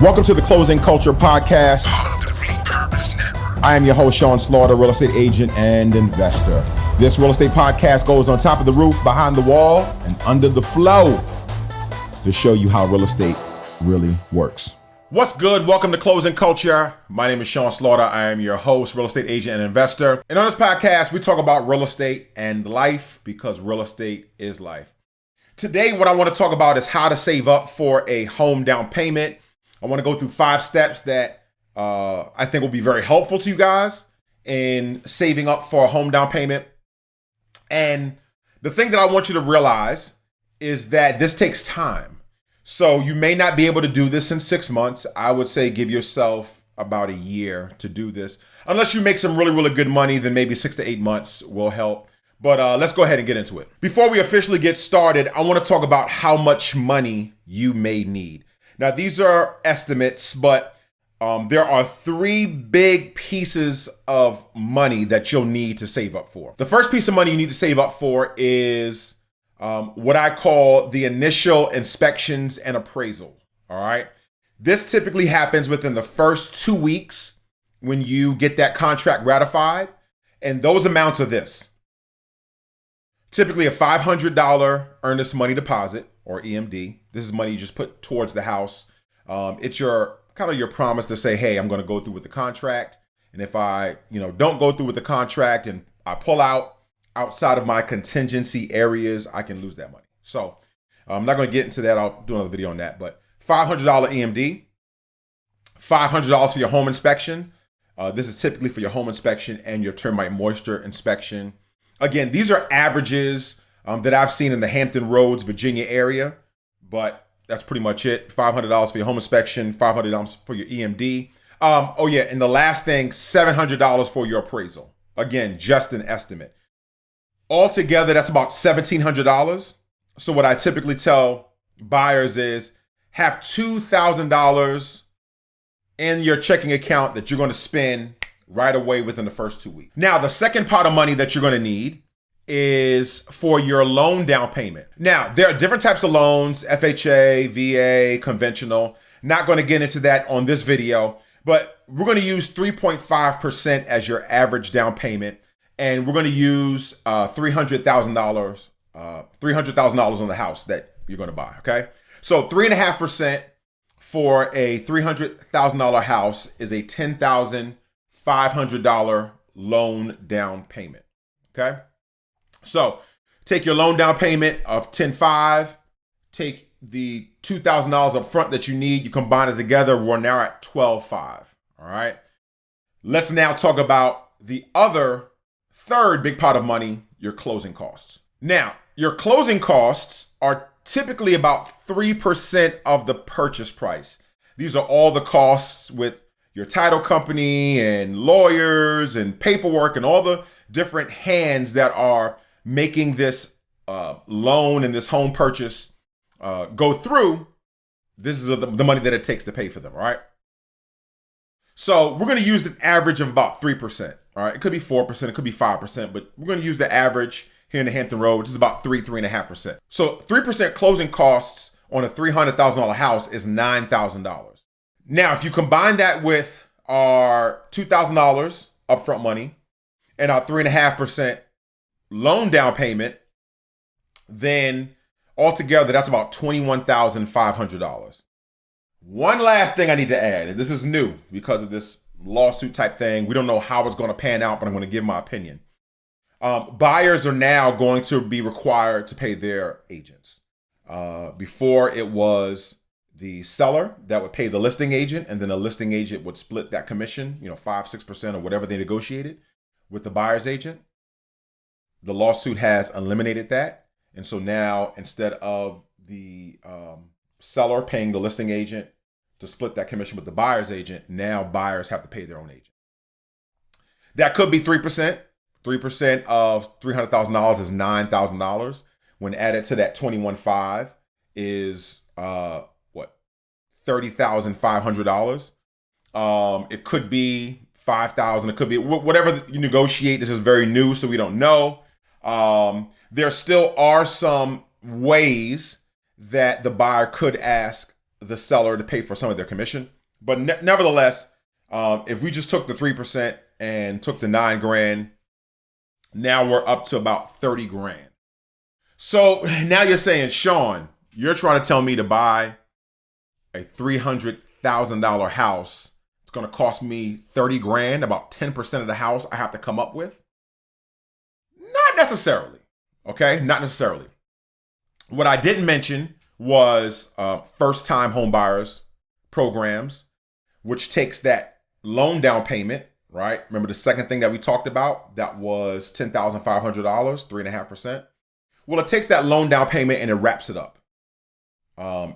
Welcome to the Closing Culture Podcast. Repurpose Network. I am your host, Sean Slaughter, real estate agent and investor. This real estate podcast goes on top of the roof, behind the wall, and under the flow to show you how real estate really works. What's good? Welcome to Closing Culture. My name is Sean Slaughter. I am your host, real estate agent and investor. And on this podcast, we talk about real estate and life because real estate is life. Today, what I want to talk about is how to save up for a home down payment. I want to go through 5 steps that I think will be very helpful to you guys in saving up for a home down payment. And the thing that I want you to realize is that this takes time. So you may not be able to do this in 6 months. I would say give yourself about a year to do this. Unless you make some really, really good money, then maybe 6 to 8 months will help. But let's go ahead and get into it. Before we officially get started, I want to talk about how much money you may need. Now, these are estimates, but there are 3 big pieces of money that you'll need to save up for. The first piece of money you need to save up for is what I call the initial inspections and appraisal. All right. This typically happens within the first 2 weeks when you get that contract ratified. And those amounts are this. Typically a $500 earnest money deposit, or EMD. This is money you just put towards the house. It's your kind of your promise to say, hey, I'm going to go through with the contract. And if I, don't go through with the contract and I pull out outside of my contingency areas, I can lose that money. So I'm not going to get into that. I'll do another video on that. But $500 EMD, $500 for your home inspection. This is typically for your home inspection and your termite moisture inspection. Again, these are averages that I've seen in the Hampton Roads, Virginia area, but that's pretty much it. $500 for your home inspection, $500 for your EMD. And the last thing, $700 for your appraisal. Again, just an estimate. Altogether, that's about $1,700. So what I typically tell buyers is have $2,000 in your checking account that you're going to spend right away within the first 2 weeks. Now, the second pot of money that you're going to need is for your loan down payment. Now, there are different types of loans, FHA, VA, conventional. Not going to get into that on this video, but we're going to use 3.5% as your average down payment. And we're going to use $300,000 on the house that you're going to buy, okay? So 3.5% for a $300,000 house is a $10,500 loan down payment, okay? So take your loan down payment of $10,500, take the $2,000 up front that you need, you combine it together, we're now at $12,500, all right? Let's now talk about the other third big pot of money, your closing costs. Now, your closing costs are typically about 3% of the purchase price. These are all the costs with your title company and lawyers and paperwork and all the different hands that are making this loan and this home purchase go through. This is the money that it takes to pay for them, all right? So we're going to use the average of about 3%, all right? It could be 4%, it could be 5%, but we're going to use the average here in the Hampton Road, which is about 3.5%. So 3% closing costs on a $300,000 house is $9,000. Now, if you combine that with our $2,000 upfront money and our 3.5% loan down payment, then altogether that's about $21,500. One last thing I need to add, and this is new because of this lawsuit type thing. We don't know how it's going to pan out, but I'm going to give my opinion. Buyers are now going to be required to pay their agents. Before it was the seller that would pay the listing agent, and then the listing agent would split that commission, 5-6% or whatever they negotiated with the buyer's agent. The lawsuit has eliminated that. And so now instead of the seller paying the listing agent to split that commission with the buyer's agent, now buyers have to pay their own agent. That could be 3%. 3% of $300,000 is $9,000. When added to that $21,500 is $30,500. It could be $5,000. It could be whatever you negotiate. This is very new, so we don't know. There still are some ways that the buyer could ask the seller to pay for some of their commission. But nevertheless, if we just took the 3% and took the $9,000, now we're up to about $30,000. So now you're saying, Sean, you're trying to tell me to buy a $300,000 house. It's going to cost me $30,000, about 10% of the house I have to come up with? Not necessarily. Okay, not necessarily. What I didn't mention was first-time home buyers programs, which takes that loan down payment, right? Remember the second thing that we talked about? That was $10,500, 3.5%. Well, it takes that loan down payment and it wraps it up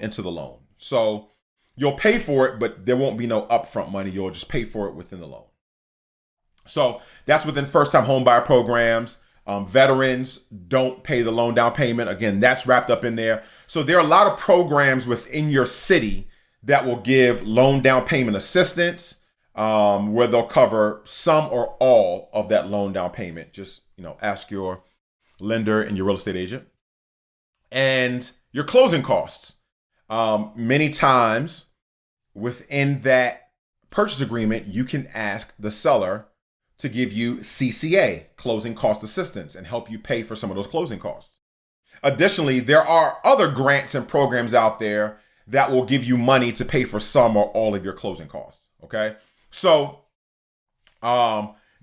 into the loan. So you'll pay for it, but there won't be no upfront money. You'll just pay for it within the loan. So that's within first-time home buyer programs. Veterans don't pay the loan down payment. Again, that's wrapped up in there. So there are a lot of programs within your city that will give loan down payment assistance, where they'll cover some or all of that loan down payment. Just, ask your lender and your real estate agent. And your closing costs. Many times within that purchase agreement, you can ask the seller to give you CCA, closing cost assistance, and help you pay for some of those closing costs. Additionally, there are other grants and programs out there that will give you money to pay for some or all of your closing costs. Okay. So,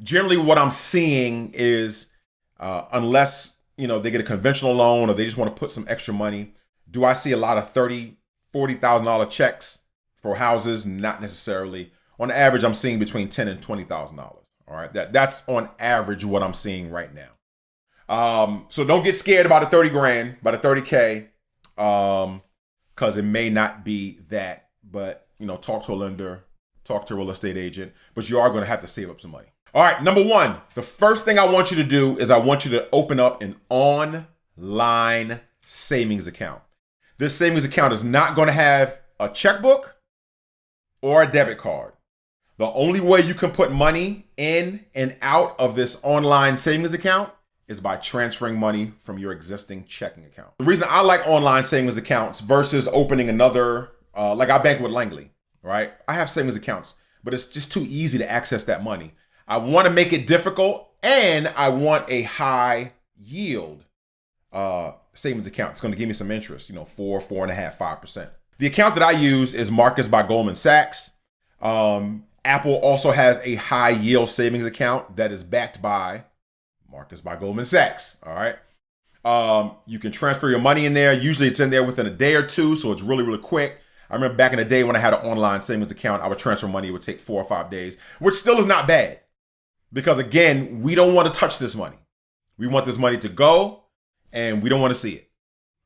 generally what I'm seeing is, unless, they get a conventional loan or they just want to put some extra money, do I see a lot of $30,000, $40,000 checks for houses? Not necessarily. On average, I'm seeing between $10,000 and $20,000. All right. That's on average what I'm seeing right now. So don't get scared about the $30,000, about the $30K. Cause it may not be that, but talk to a lender, talk to a real estate agent, but you are going to have to save up some money. All right. Number one, the first thing I want you to do is I want you to open up an online savings account. This savings account is not going to have a checkbook or a debit card. The only way you can put money in and out of this online savings account is by transferring money from your existing checking account. The reason I like online savings accounts versus opening another, like I bank with Langley, right? I have savings accounts, but it's just too easy to access that money. I want to make it difficult, and I want a high yield savings account. It's going to give me some interest, 4, 4.5%, 5%. The account that I use is Marcus by Goldman Sachs. Apple also has a high yield savings account that is backed by Marcus by Goldman Sachs. All right. You can transfer your money in there. Usually it's in there within a day or two. So it's really, really quick. I remember back in the day when I had an online savings account, I would transfer money. It would take 4 or 5 days, which still is not bad. Because again, we don't want to touch this money. We want this money to go and we don't want to see it.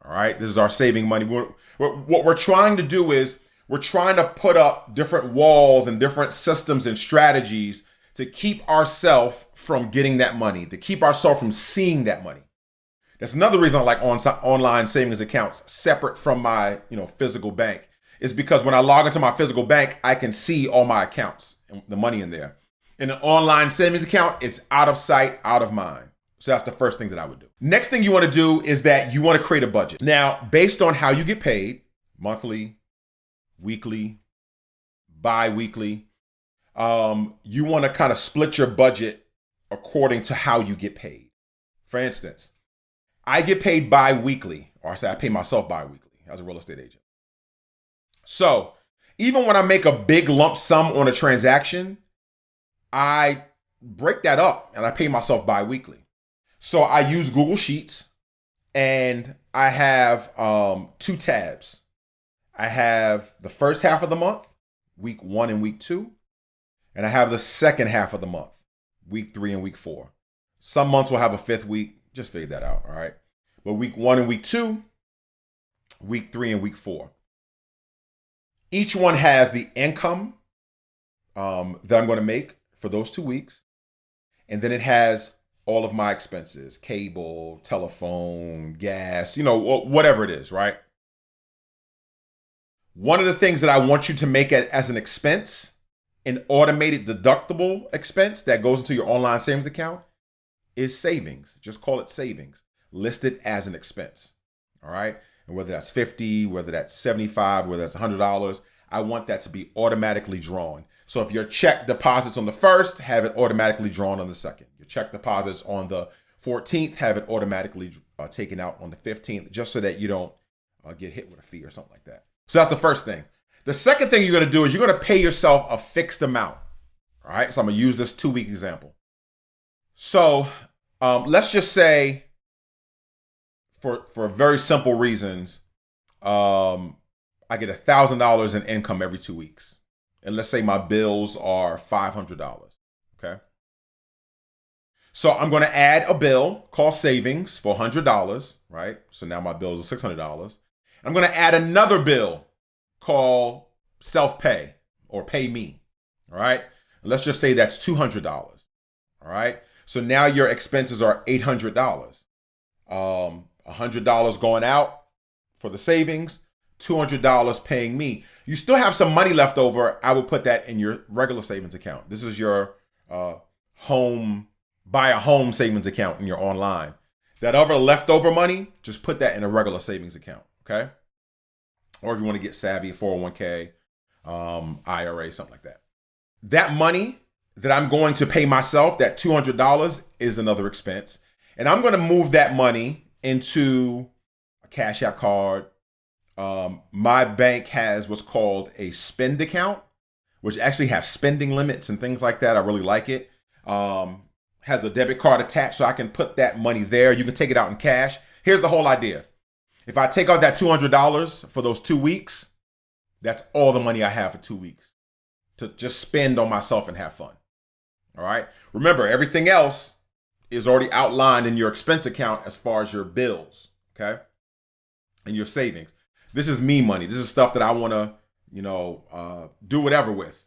All right. This is our saving money. What we're trying to do is we're trying to put up different walls and different systems and strategies to keep ourselves from getting that money, to keep ourselves from seeing that money. That's another reason I like online savings accounts separate from my, physical bank, is because when I log into my physical bank, I can see all my accounts and the money in there. In an online savings account, it's out of sight, out of mind. So that's the first thing that I would do. Next thing you want to do is that you want to create a budget. Now, based on how you get paid, monthly, weekly, bi-weekly, you want to kind of split your budget according to how you get paid. For instance, I get paid bi-weekly, or I say I pay myself bi-weekly as a real estate agent. So even when I make a big lump sum on a transaction, I break that up and I pay myself bi-weekly. So I use Google Sheets and I have 2 tabs. I have the first half of the month, week 1 and week 2. And I have the second half of the month, week 3 and week 4. Some months will have a 5th week. Just figure that out, all right? But week 1 and week 2, week 3 and week 4. Each one has the income that I'm going to make for those 2 weeks. And then it has all of my expenses, cable, telephone, gas, whatever it is, right? One of the things that I want you to make as an expense, an automated deductible expense that goes into your online savings account, is savings. Just call it savings. List it as an expense. All right. and whether that's 50, whether that's 75, whether that's $100, I want that to be automatically drawn. So if your check deposits on the 1st, have it automatically drawn on the 2nd. Your check deposits on the 14th, have it automatically taken out on the 15th, just so that you don't get hit with a fee or something like that. So that's the first thing. The second thing you're going to do is you're going to pay yourself a fixed amount. All right. So I'm going to use this 2-week example. So let's just say, for very simple reasons, I get $1,000 in income every 2 weeks. And let's say my bills are $500. Okay. So I'm going to add a bill called savings for $100. Right. So now my bills are $600. I'm going to add another bill called self-pay or pay me. All right. Let's just say that's $200. All right. So now your expenses are $800. $100 going out for the savings, $200 paying me. You still have some money left over. I will put that in your regular savings account. This is your buy a home savings account in your online. That other leftover money, just put that in a regular savings account. Okay. Or if you want to get savvy, 401k, IRA, something like that. That money that I'm going to pay myself, that $200, is another expense. And I'm going to move that money into a Cash App card. My bank has what's called a spend account, which actually has spending limits and things like that. I really like it. Has a debit card attached, so I can put that money there. You can take it out in cash. Here's the whole idea. If I take out that $200 for those 2 weeks, that's all the money I have for 2 weeks to just spend on myself and have fun. All right. Remember, everything else is already outlined in your expense account as far as your bills. Okay. And your savings. This is me money. This is stuff that I want to, do whatever with.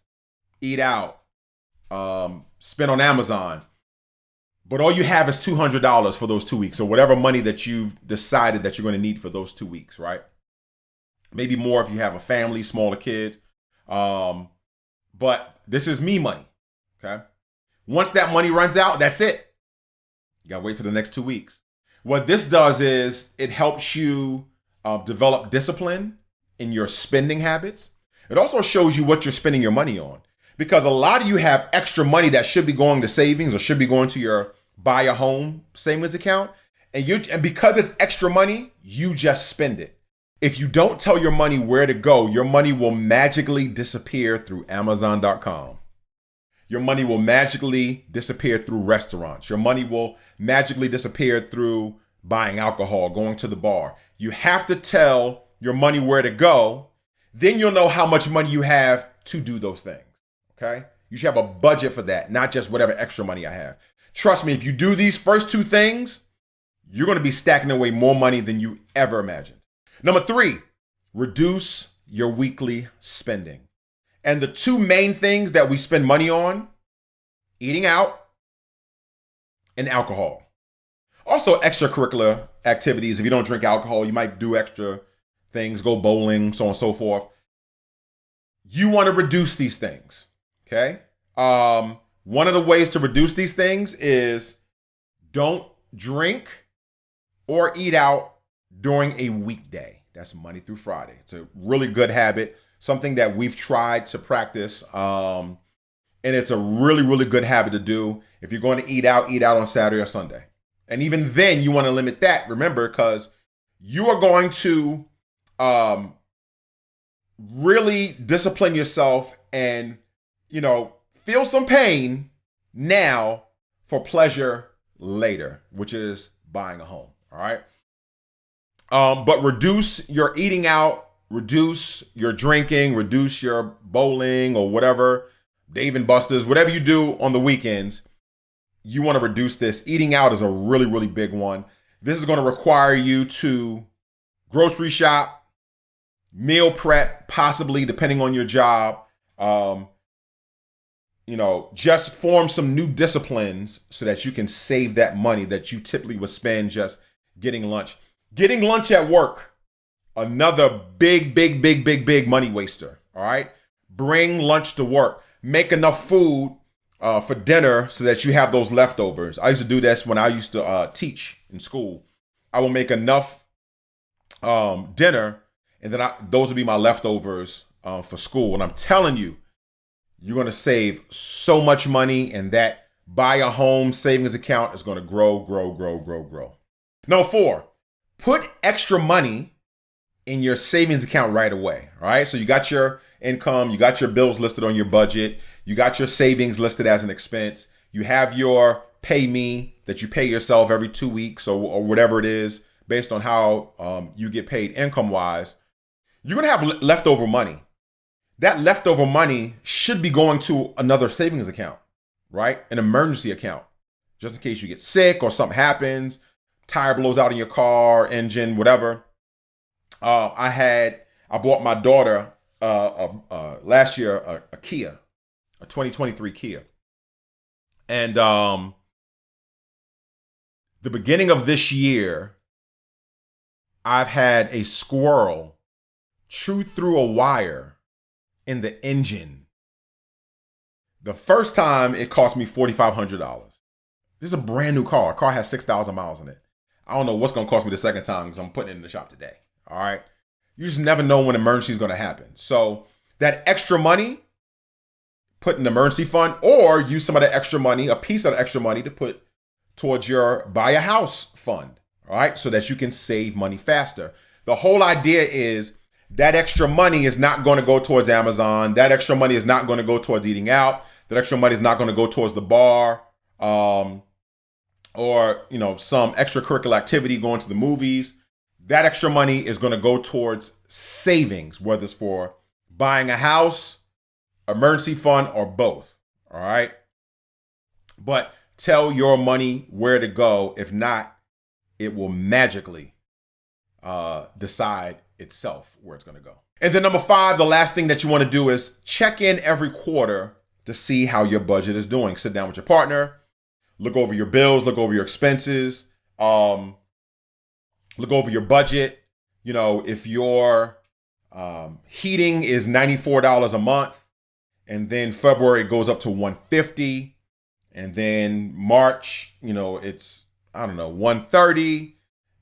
Eat out, spend on Amazon. But all you have is $200 for those 2 weeks, or whatever money that you've decided that you're going to need for those 2 weeks, right? Maybe more if you have a family, smaller kids. But this is me money, okay? Once that money runs out, that's it. You got to wait for the next 2 weeks. What this does is it helps you develop discipline in your spending habits. It also shows you what you're spending your money on. Because a lot of you have extra money that should be going to savings or should be going to your buy a home savings account. And because it's extra money, you just spend it. If you don't tell your money where to go, your money will magically disappear through Amazon.com. Your money will magically disappear through restaurants. Your money will magically disappear through buying alcohol, going to the bar. You have to tell your money where to go. Then you'll know how much money you have to do those things. Okay? You should have a budget for that, not just whatever extra money I have. Trust me, if you do these first two things, you're going to be stacking away more money than you ever imagined. Number 3, reduce your weekly spending. And the two main things that we spend money on, eating out and alcohol. Also extracurricular activities. If you don't drink alcohol, you might do extra things, go bowling, so on and so forth. You want to reduce these things. Okay. One of the ways to reduce these things is don't drink or eat out during a weekday. That's Monday through Friday. It's a really good habit, something that we've tried to practice. And it's a really, really good habit to do. If you're going to eat out on Saturday or Sunday. And even then you want to limit that, remember, because you are going to really discipline yourself and feel some pain now for pleasure later, which is buying a home. All right. But reduce your eating out, reduce your drinking, reduce your bowling or whatever, Dave and Buster's, whatever you do on the weekends. You want to reduce this. Eating out is a really, really big one. This is going to require you to grocery shop, meal prep, possibly depending on your job. Just form some new disciplines so that you can save that money that you typically would spend just getting lunch. Getting lunch at work, another big money waster. All right. Bring lunch to work. Make enough food for dinner so that you have those leftovers. I used to do this when I used to teach in school. I will make enough dinner, and then those would be my leftovers for school. And I'm telling you, you're going to save so much money, and that buy a home savings account is going to grow, grow, grow, grow, grow. Number 4, put extra money in your savings account right away. All right. So you got your income, you got your bills listed on your budget, you got your savings listed as an expense, you have your pay me that you pay yourself every 2 weeks or whatever it is based on how you get paid income wise. You're going to have leftover money. That leftover money should be going to another savings account, right? An emergency account, just in case you get sick or something happens, tire blows out in your car, engine, whatever. I bought my daughter last year a Kia, a 2023 Kia. And the beginning of this year, I've had a squirrel chew through a wire in the engine. The first time it cost me $4,500. This is a brand new car. A car has 6,000 miles on it. I don't know what's going to cost me the second time because I'm putting it in the shop today. All right. You just never know when an emergency is going to happen. So that extra money, put in an emergency fund, or use some of that extra money, a piece of the extra money to put towards your buy a house fund. All right. So that you can save money faster. The whole idea is that extra money is not going to go towards Amazon. That extra money is not going to go towards eating out. That extra money is not going to go towards the bar, or, some extracurricular activity, going to the movies. That extra money is going to go towards savings, whether it's for buying a house, emergency fund, or both. All right. But tell your money where to go. If not, it will magically decide itself where it's going to go. And then number 5, the last thing that you want to do is check in every quarter to see how your budget is doing. Sit down with your partner, look over your bills, look over your expenses, look over your budget. If your heating is $94 a month, and then February it goes up to $150, and then March, it's $130.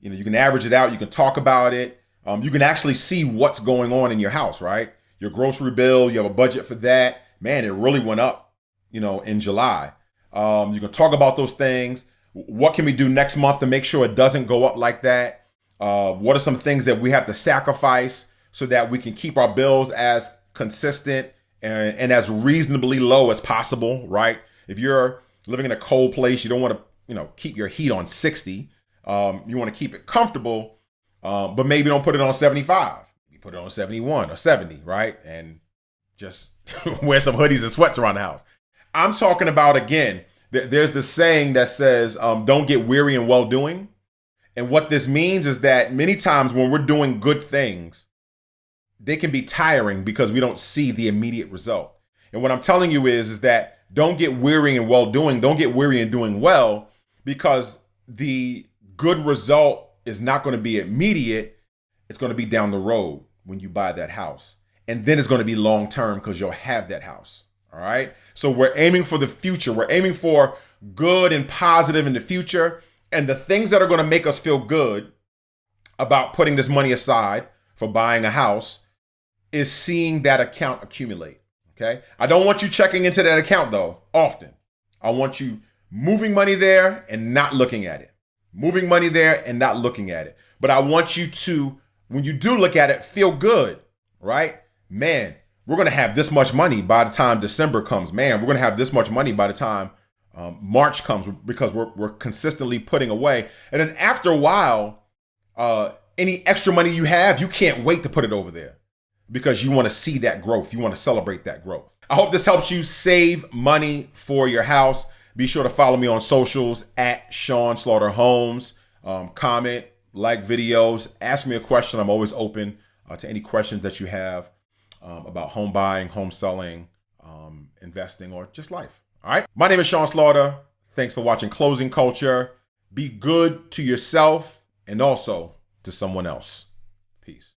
You can average it out. You can talk about it. You can actually see what's going on in your house, right? Your grocery bill, you have a budget for that. Man, it really went up, in July. You can talk about those things. What can we do next month to make sure it doesn't go up like that? What are some things that we have to sacrifice so that we can keep our bills as consistent and as reasonably low as possible, right? If you're living in a cold place, you don't want to, keep your heat on 60. You want to keep it comfortable. But maybe don't put it on 75. You put it on 71 or 70, right? And just wear some hoodies and sweats around the house. I'm talking about, again, there's this saying that says, don't get weary in well-doing. And what this means is that many times when we're doing good things, they can be tiring because we don't see the immediate result. And what I'm telling you is that don't get weary in well-doing. Don't get weary in doing well, because the good result is not going to be immediate. It's going to be down the road when you buy that house. And then it's going to be long-term because you'll have that house. All right. So we're aiming for the future. We're aiming for good and positive in the future. And the things that are going to make us feel good about putting this money aside for buying a house is seeing that account accumulate. Okay. I don't want you checking into that account though often. I want you moving money there and not looking at it. Moving money there and not looking at it. But I want you to, when you do look at it, feel good, right? Man, we're going to have this much money by the time December comes. Man, we're going to have this much money by the time March comes, because we're consistently putting away. And then after a while, any extra money you have, you can't wait to put it over there because you want to see that growth. You want to celebrate that growth. I hope this helps you save money for your house. Be sure to follow me on socials at Sean Slaughter Homes. Comment, like videos, ask me a question. I'm always open to any questions that you have about home buying, home selling, investing, or just life. All right. My name is Sean Slaughter. Thanks for watching Closing Culture. Be good to yourself and also to someone else. Peace.